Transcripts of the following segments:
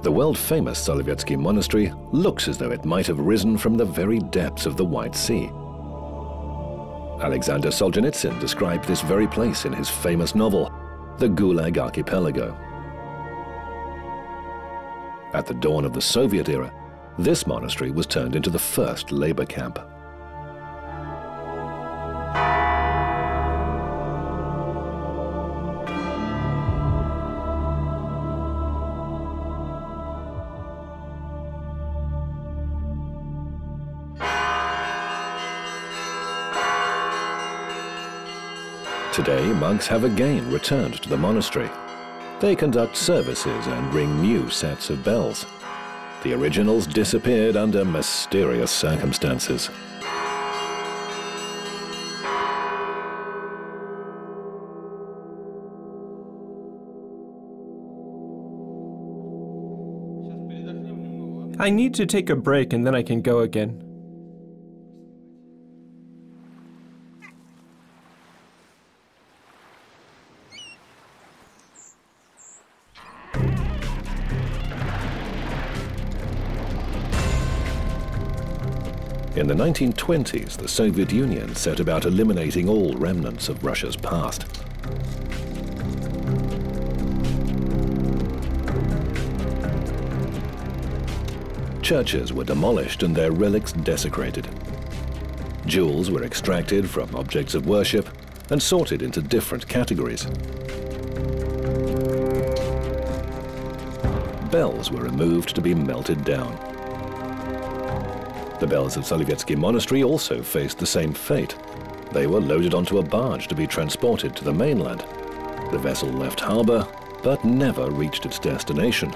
The world-famous Solovetsky monastery looks as though it might have risen from the very depths of the White Sea. Alexander Solzhenitsyn described this very place in his famous novel, The Gulag Archipelago. At the dawn of the Soviet era, this monastery was turned into the first labor camp. Today, monks have again returned to the monastery. They conduct services and ring new sets of bells. The originals disappeared under mysterious circumstances. I need to take a break and then I can go again. In the 1920s, the Soviet Union set about eliminating all remnants of Russia's past. Churches were demolished and their relics desecrated. Jewels were extracted from objects of worship and sorted into different categories. Bells were removed to be melted down. The bells of Solovetsky Monastery also faced the same fate. They were loaded onto a barge to be transported to the mainland. The vessel left harbor, but never reached its destination.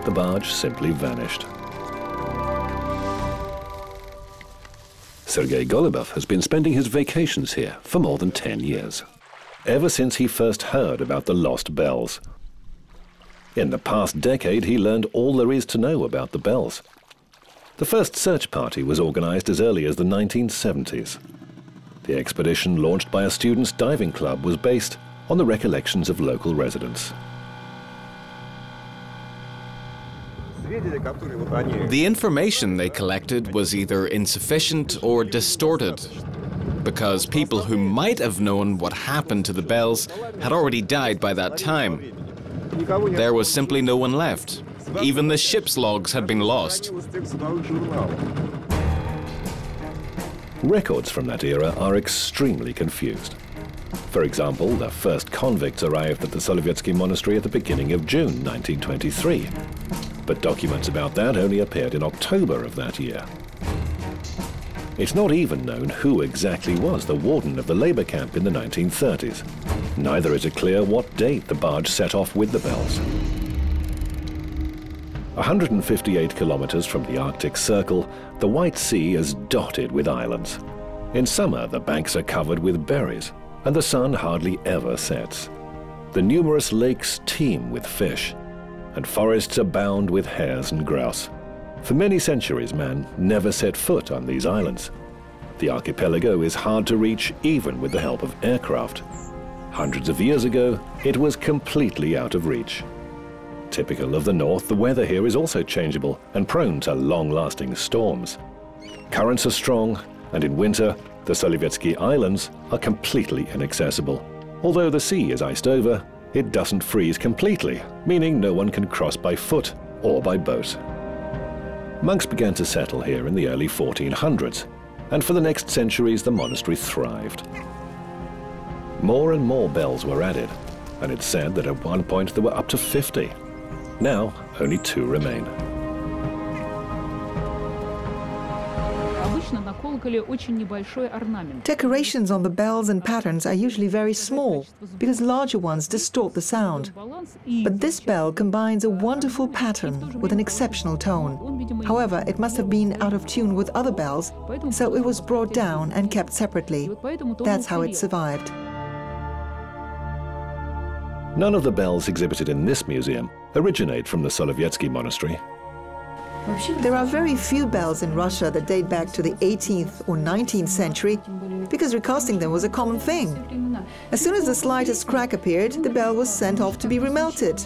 The barge simply vanished. Sergei Golubov has been spending his vacations here for more than 10 years, ever since he first heard about the lost bells. In the past decade, he learned all there is to know about the bells. The first search party was organized as early as the 1970s. The expedition, launched by a students' diving club, was based on the recollections of local residents. The information they collected was either insufficient or distorted, because people who might have known what happened to the bells had already died by that time. There was simply no one left. Even the ship's logs had been lost. Records from that era are extremely confused. For example, the first convicts arrived at the Solovetsky monastery at the beginning of June 1923. But documents about that only appeared in October of that year. It's not even known who exactly was the warden of the labor camp in the 1930s. Neither is it clear what date the barge set off with the bells. 158 kilometers from the Arctic Circle, the White Sea is dotted with islands. In summer, the banks are covered with berries, and the sun hardly ever sets. The numerous lakes teem with fish, and forests abound with hares and grouse. For many centuries, man never set foot on these islands. The archipelago is hard to reach even with the help of aircraft. Hundreds of years ago, it was completely out of reach. Typical of the north, the weather here is also changeable and prone to long-lasting storms. Currents are strong, and in winter, the Solovetsky Islands are completely inaccessible. Although the sea is iced over, it doesn't freeze completely, meaning no one can cross by foot or by boat. Monks began to settle here in the early 1400s, and for the next centuries the monastery thrived. More and more bells were added, and it's said that at one point there were up to 50. Now, only 2 remain. Decorations on the bells and patterns are usually very small because larger ones distort the sound. But this bell combines a wonderful pattern with an exceptional tone. However, it must have been out of tune with other bells, so it was brought down and kept separately. That's how it survived. None of the bells exhibited in this museum originate from the Solovetsky monastery. There are very few bells in Russia that date back to the 18th or 19th century because recasting them was a common thing. As soon as the slightest crack appeared, the bell was sent off to be remelted.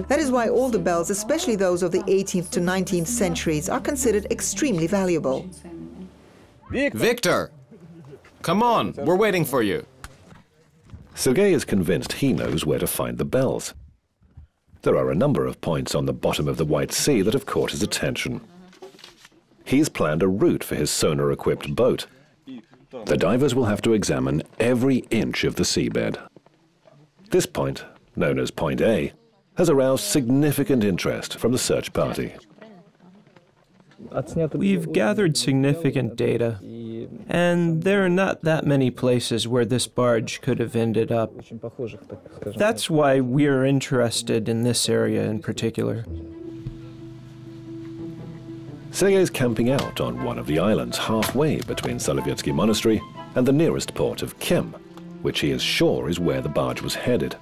That is why all the bells, especially those of the 18th to 19th centuries, are considered extremely valuable. Victor! Come on, we're waiting for you. Sergei is convinced he knows where to find the bells. There are a number of points on the bottom of the White Sea that have caught his attention. He's planned a route for his sonar-equipped boat. The divers will have to examine every inch of the seabed. This point, known as Point A, has aroused significant interest from the search party. We've gathered significant data, and there are not that many places where this barge could have ended up. That's why we're interested in this area in particular. Sergei's camping out on one of the islands halfway between Solovetsky Monastery and the nearest port of Kem, which he is sure is where the barge was headed.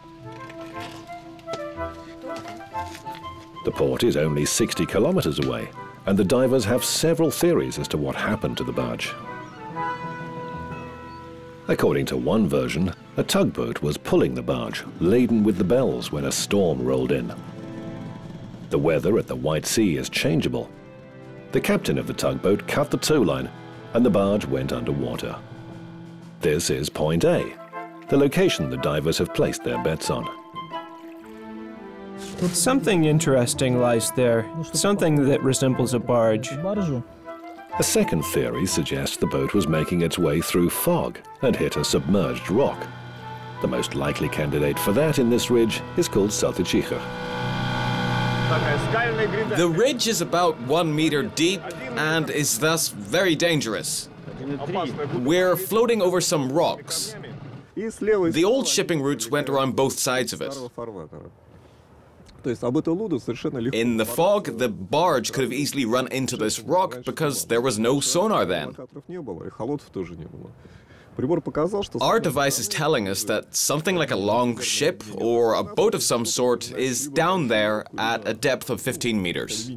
The port is only 60 kilometers away, and the divers have several theories as to what happened to the barge. According to one version, a tugboat was pulling the barge, laden with the bells, when a storm rolled in. The weather at the White Sea is changeable. The captain of the tugboat cut the tow line, and the barge went underwater. This is Point A, the location the divers have placed their bets on. Something interesting lies there, something that resembles a barge. A second theory suggests the boat was making its way through fog and hit a submerged rock. The most likely candidate for that in this ridge is called Saltychicha. The ridge is about 1 meter deep and is thus very dangerous. We're floating over some rocks. The old shipping routes went around both sides of it. In the fog, the barge could have easily run into this rock because there was no sonar then. Our device is telling us that something like a long ship or a boat of some sort is down there at a depth of 15 meters.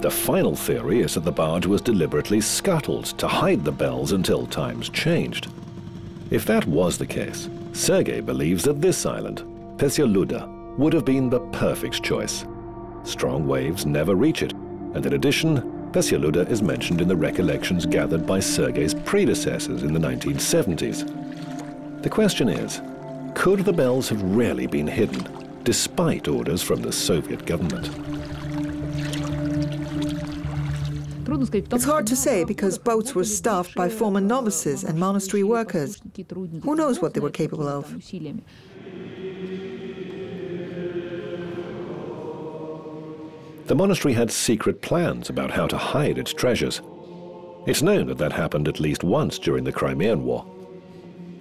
The final theory is that the barge was deliberately scuttled to hide the bells until times changed. If that was the case, Sergei believes that this island, Pesyaluda, would have been the perfect choice. Strong waves never reach it, and in addition, Pesyaluda is mentioned in the recollections gathered by Sergei's predecessors in the 1970s. The question is, could the bells have really been hidden, despite orders from the Soviet government? It's hard to say because boats were staffed by former novices and monastery workers. Who knows what they were capable of? The monastery had secret plans about how to hide its treasures. It's known that that happened at least once during the Crimean War.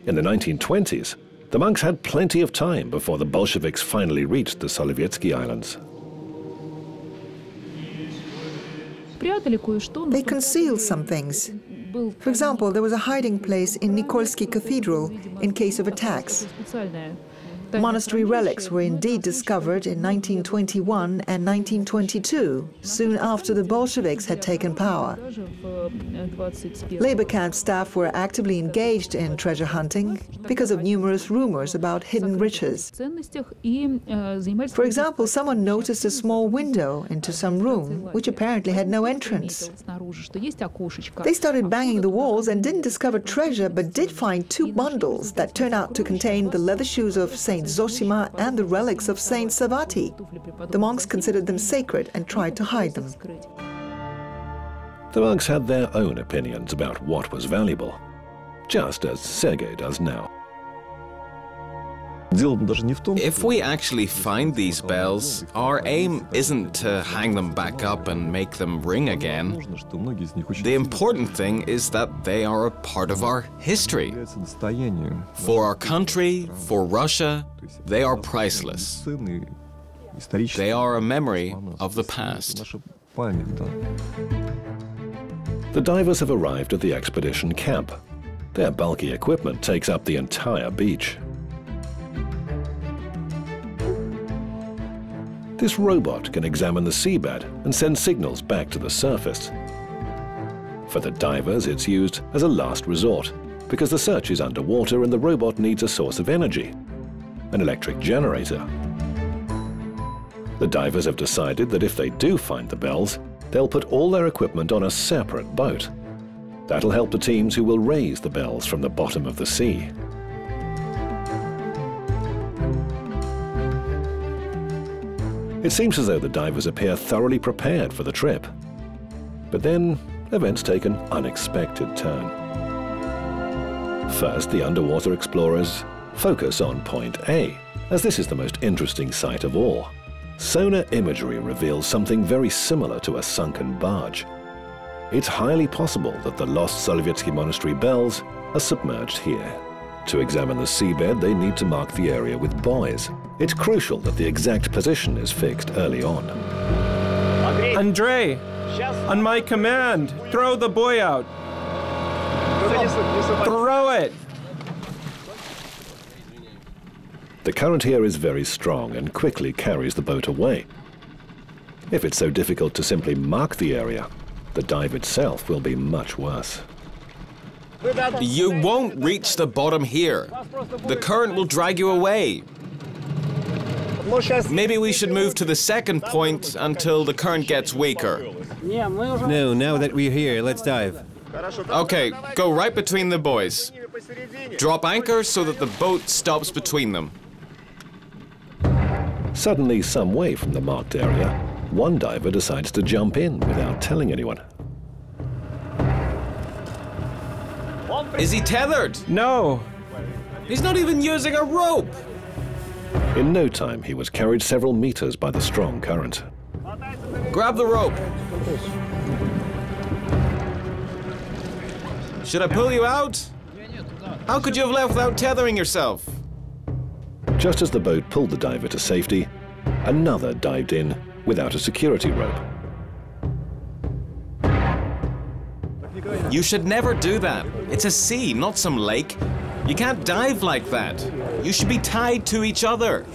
In the 1920s, the monks had plenty of time before the Bolsheviks finally reached the Solovetsky Islands. They concealed some things. For example, there was a hiding place in Nikolsky Cathedral in case of attacks. Monastery relics were indeed discovered in 1921 and 1922, soon after the Bolsheviks had taken power. Labor camp staff were actively engaged in treasure hunting because of numerous rumors about hidden riches. For example, someone noticed a small window into some room, which apparently had no entrance. They started banging the walls and didn't discover treasure, but did find 2 bundles that turned out to contain the leather shoes of Saint Zosima and the relics of Saint Savati. The monks considered them sacred and tried to hide them. The monks had their own opinions about what was valuable, just as Sergei does now. If we actually find these bells, our aim isn't to hang them back up and make them ring again. The important thing is that they are a part of our history. For our country, for Russia, they are priceless. They are a memory of the past. The divers have arrived at the expedition camp. Their bulky equipment takes up the entire beach. This robot can examine the seabed and send signals back to the surface. For the divers, it's used as a last resort, because the search is underwater and the robot needs a source of energy, an electric generator. The divers have decided that if they do find the bells, they'll put all their equipment on a separate boat. That'll help the teams who will raise the bells from the bottom of the sea. It seems as though the divers appear thoroughly prepared for the trip. But then, events take an unexpected turn. First, the underwater explorers focus on point A, as this is the most interesting sight of all. Sonar imagery reveals something very similar to a sunken barge. It's highly possible that the lost Solovetsky monastery bells are submerged here. To examine the seabed, they need to mark the area with buoys. It's crucial that the exact position is fixed early on. Andrei, on my command, throw the buoy out. Throw it! The current here is very strong and quickly carries the boat away. If it's so difficult to simply mark the area, the dive itself will be much worse. You won't reach the bottom here. The current will drag you away. Maybe we should move to the second point until the current gets weaker. No, now that we're here, let's dive. Okay, go right between the buoys. Drop anchor so that the boat stops between them. Suddenly, some way from the marked area, one diver decides to jump in without telling anyone. Is he tethered? No. He's not even using a rope. In no time, he was carried several meters by the strong current. Grab the rope. Should I pull you out? How could you have left without tethering yourself? Just as the boat pulled the diver to safety, another dived in without a security rope. You should never do that. It's a sea, not some lake. You can't dive like that. You should be tied to each other.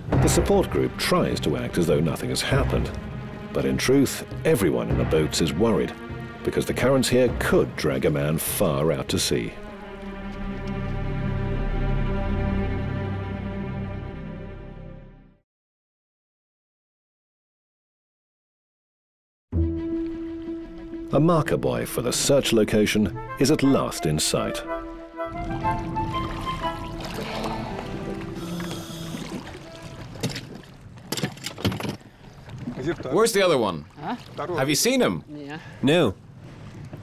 The support group tries to act as though nothing has happened. But in truth, everyone in the boats is worried, because the currents here could drag a man far out to sea. A marker buoy for the search location is at last in sight. Where's the other one? Have you seen him? No.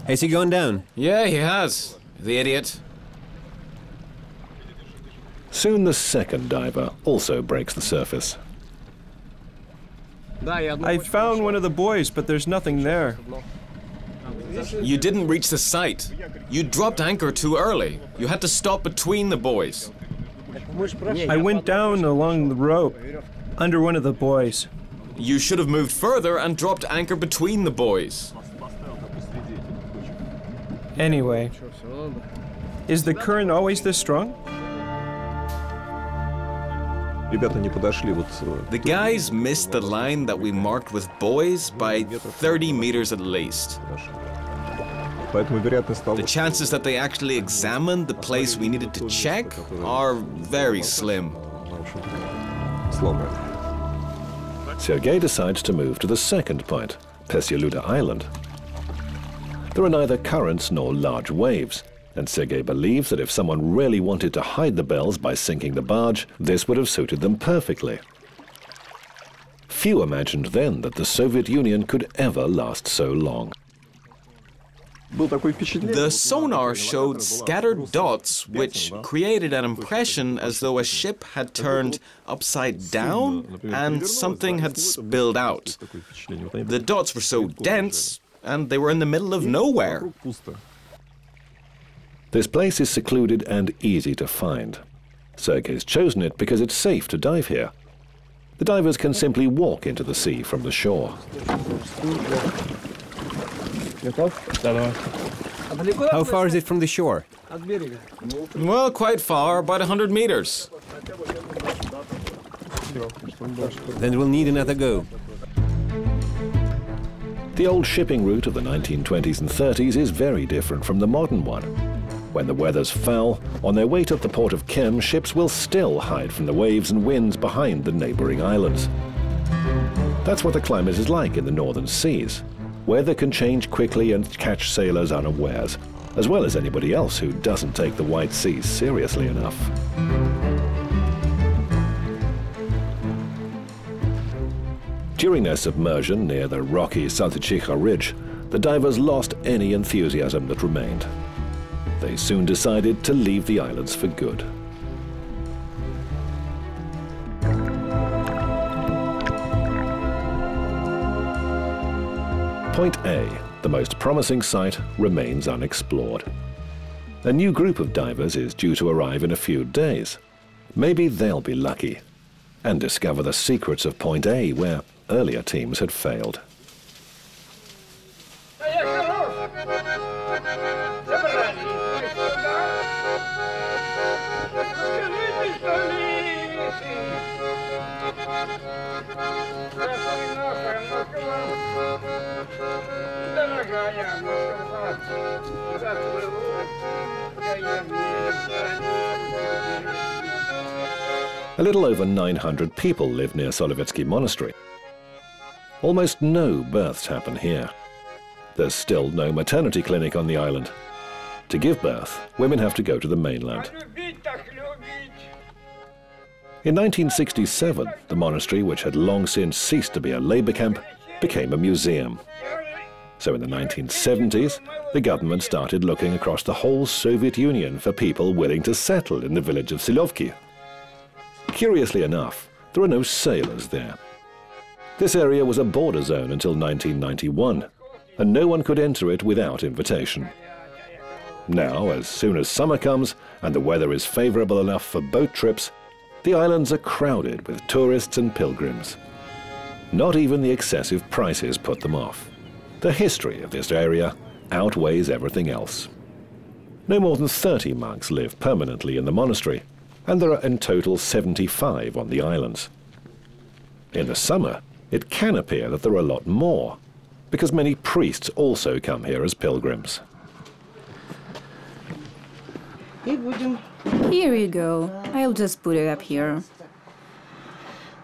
Has he gone down? Yeah, he has. The idiot. Soon the second diver also breaks the surface. I found one of the buoys, but there's nothing there. You didn't reach the site. You dropped anchor too early. You had to stop between the buoys. I went down along the rope, under one of the buoys. You should have moved further and dropped anchor between the buoys. Anyway, is the current always this strong? The guys missed the line that we marked with buoys by 30 meters at least. The chances that they actually examined the place we needed to check are very slim. Sergei decides to move to the second point, Bells Island. There are neither currents nor large waves, and Sergei believes that if someone really wanted to hide the bells by sinking the barge, this would have suited them perfectly. Few imagined then that the Soviet Union could ever last so long. The sonar showed scattered dots, which created an impression as though a ship had turned upside down and something had spilled out. The dots were so dense, and they were in the middle of nowhere. This place is secluded and easy to find. Sergei's chosen it because it's safe to dive here. The divers can simply walk into the sea from the shore. How far is it from the shore? Well, quite far, about 100 meters. Then we'll need another go. The old shipping route of the 1920s and 30s is very different from the modern one. When the weather's foul, on their way to the port of Kem, ships will still hide from the waves and winds behind the neighboring islands. That's what the climate is like in the northern seas. Weather can change quickly and catch sailors unawares, as well as anybody else who doesn't take the White Sea seriously enough. During their submersion near the rocky Saltychikha Ridge, the divers lost any enthusiasm that remained. They soon decided to leave the islands for good. Point A, the most promising site, remains unexplored. A new group of divers is due to arrive in a few days. Maybe they'll be lucky and discover the secrets of Point A, where earlier teams had failed. A little over 900 people live near Solovetsky Monastery. Almost no births happen here. There's still no maternity clinic on the island. To give birth, women have to go to the mainland. In 1967, the monastery, which had long since ceased to be a labor camp, became a museum. So in the 1970s, the government started looking across the whole Soviet Union for people willing to settle in the village of Solovki. Curiously enough, there are no sailors there. This area was a border zone until 1991, and no one could enter it without invitation. Now, as soon as summer comes and the weather is favorable enough for boat trips, the islands are crowded with tourists and pilgrims. Not even the excessive prices put them off. The history of this area outweighs everything else. No more than 30 monks live permanently in the monastery, and there are in total 75 on the islands. In the summer, it can appear that there are a lot more, because many priests also come here as pilgrims. Here you go. I'll just put it up here.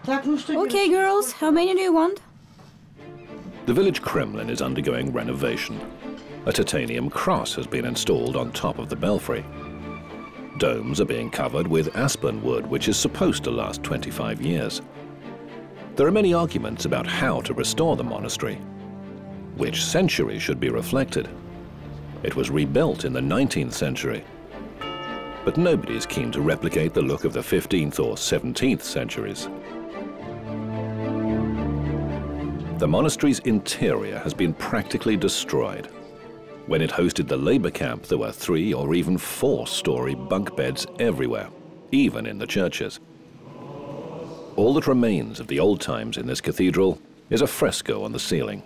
Okay, girls, how many do you want? The village Kremlin is undergoing renovation. A titanium cross has been installed on top of the belfry. Domes are being covered with aspen wood, which is supposed to last 25 years. There are many arguments about how to restore the monastery. Which century should be reflected? It was rebuilt in the 19th century. But nobody is keen to replicate the look of the 15th or 17th centuries. The monastery's interior has been practically destroyed. When it hosted the labor camp, there were 3 or even 4-story bunk beds everywhere, even in the churches. All that remains of the old times in this cathedral is a fresco on the ceiling.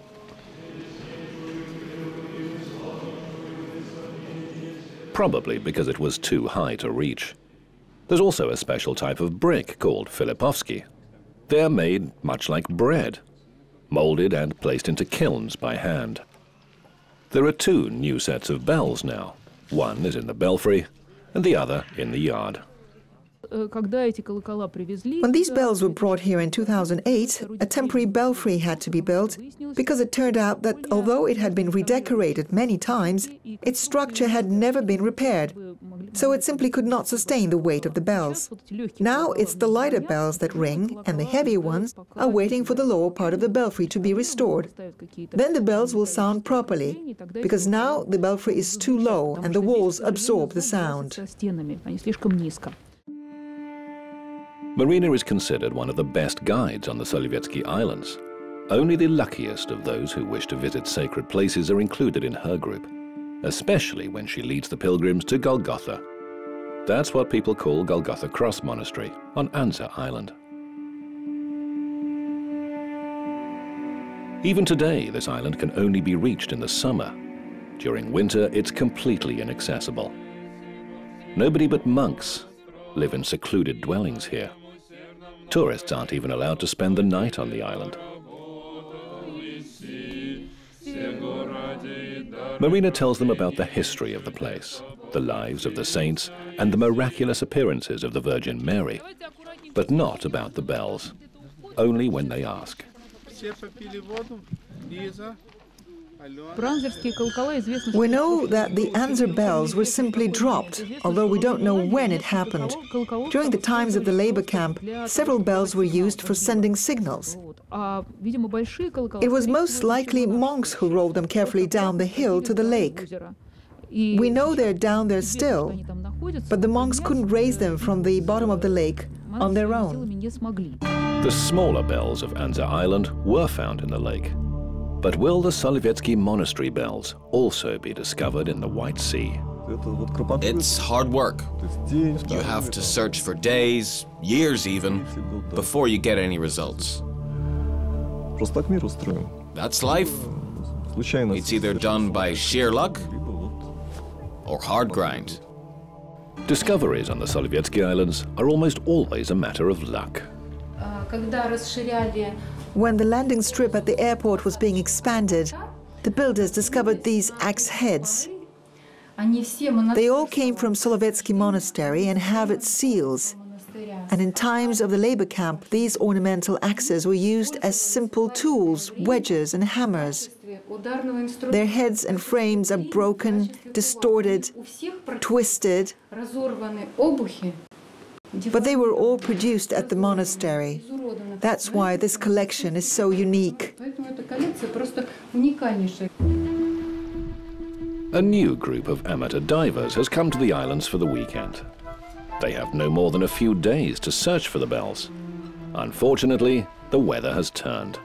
Probably because it was too high to reach. There's also a special type of brick called Filipovsky. They're made much like bread, molded and placed into kilns by hand. There are 2 new sets of bells now. One is in the belfry and the other in the yard. When these bells were brought here in 2008, a temporary belfry had to be built because it turned out that although it had been redecorated many times, its structure had never been repaired, so it simply could not sustain the weight of the bells. Now it's the lighter bells that ring, and the heavier ones are waiting for the lower part of the belfry to be restored. Then the bells will sound properly, because now the belfry is too low and the walls absorb the sound. Marina is considered one of the best guides on the Solovetsky Islands. Only the luckiest of those who wish to visit sacred places are included in her group, especially when she leads the pilgrims to Golgotha. That's what people call Golgotha Cross Monastery on Anza Island. Even today, this island can only be reached in the summer. During winter, it's completely inaccessible. Nobody but monks live in secluded dwellings here. Tourists aren't even allowed to spend the night on the island. Marina tells them about the history of the place, the lives of the saints, and the miraculous appearances of the Virgin Mary, but not about the bells, only when they ask. We know that the Anzer bells were simply dropped, although we don't know when it happened. During the times of the labor camp, several bells were used for sending signals. It was most likely monks who rolled them carefully down the hill to the lake. We know they're down there still, but the monks couldn't raise them from the bottom of the lake on their own. The smaller bells of Anzer Island were found in the lake. But will the Solovetsky monastery bells also be discovered in the White Sea? It's hard work. You have to search for days, years even, before you get any results. That's life. It's either done by sheer luck or hard grind. Discoveries on the Solovetsky Islands are almost always a matter of luck. When the landing strip at the airport was being expanded, the builders discovered these axe heads. They all came from Solovetsky Monastery and have its seals. And in times of the labor camp, these ornamental axes were used as simple tools, wedges and hammers. Their heads and frames are broken, distorted, twisted, but they were all produced at the monastery. That's why this collection is so unique. A new group of amateur divers has come to the islands for the weekend. They have no more than a few days to search for the bells. Unfortunately, the weather has turned.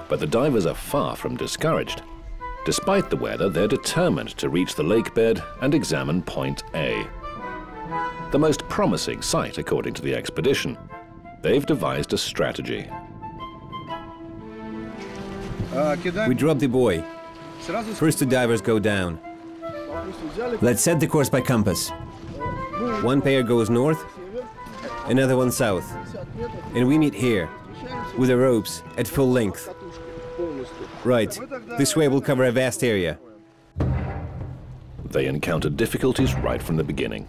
But the divers are far from discouraged. Despite the weather, they're determined to reach the lake bed and examine Point A. The most promising site, according to the expedition. They've devised a strategy. We drop the buoy. First two divers go down. Let's set the course by compass. One pair goes north, another one south. And we meet here, with the ropes at full length. Right, this way we'll cover a vast area. They encountered difficulties right from the beginning.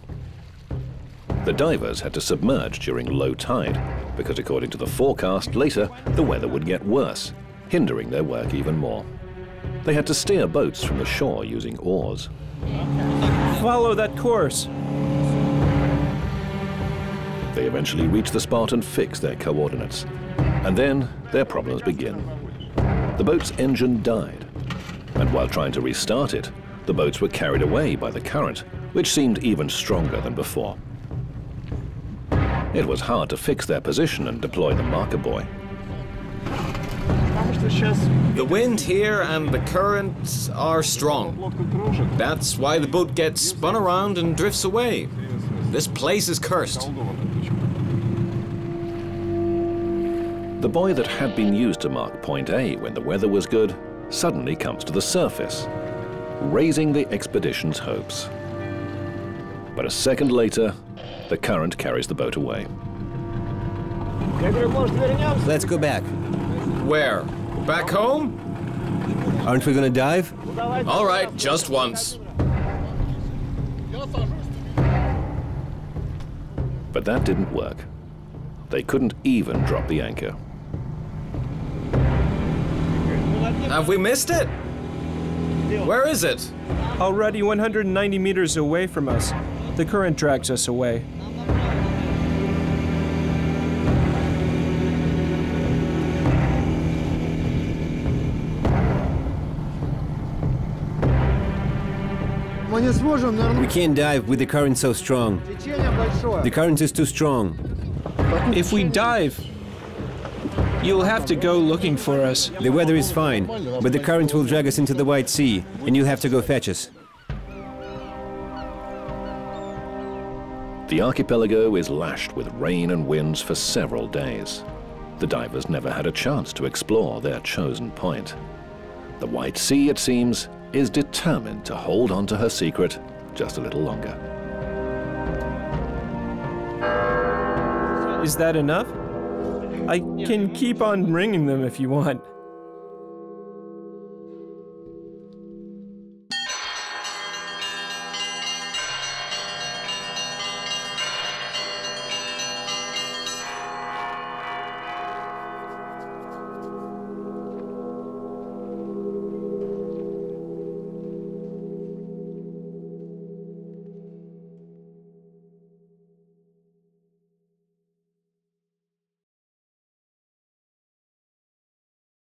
The divers had to submerge during low tide, because according to the forecast later, the weather would get worse, hindering their work even more. They had to steer boats from the shore using oars. Follow that course. They eventually reach the spot and fix their coordinates. And then their problems begin. The boat's engine died, and while trying to restart it, the boats were carried away by the current, which seemed even stronger than before. It was hard to fix their position and deploy the marker buoy. The wind here and the currents are strong. That's why the boat gets spun around and drifts away. This place is cursed. The buoy that had been used to mark Point A when the weather was good suddenly comes to the surface, raising the expedition's hopes. But a second later, the current carries the boat away. Let's go back. Where? Back home? Aren't we gonna dive? All right, just once. But that didn't work. They couldn't even drop the anchor. Have we missed it? Where is it? Already 190 meters away from us. The current drags us away. We can't dive with the current so strong. The current is too strong. If we dive, you'll have to go looking for us. The weather is fine, but the current will drag us into the White Sea, and you'll have to go fetch us. The archipelago is lashed with rain and winds for several days. The divers never had a chance to explore their chosen point. The White Sea, it seems, is determined to hold on to her secret just a little longer. Is that enough? I can keep on ringing them if you want.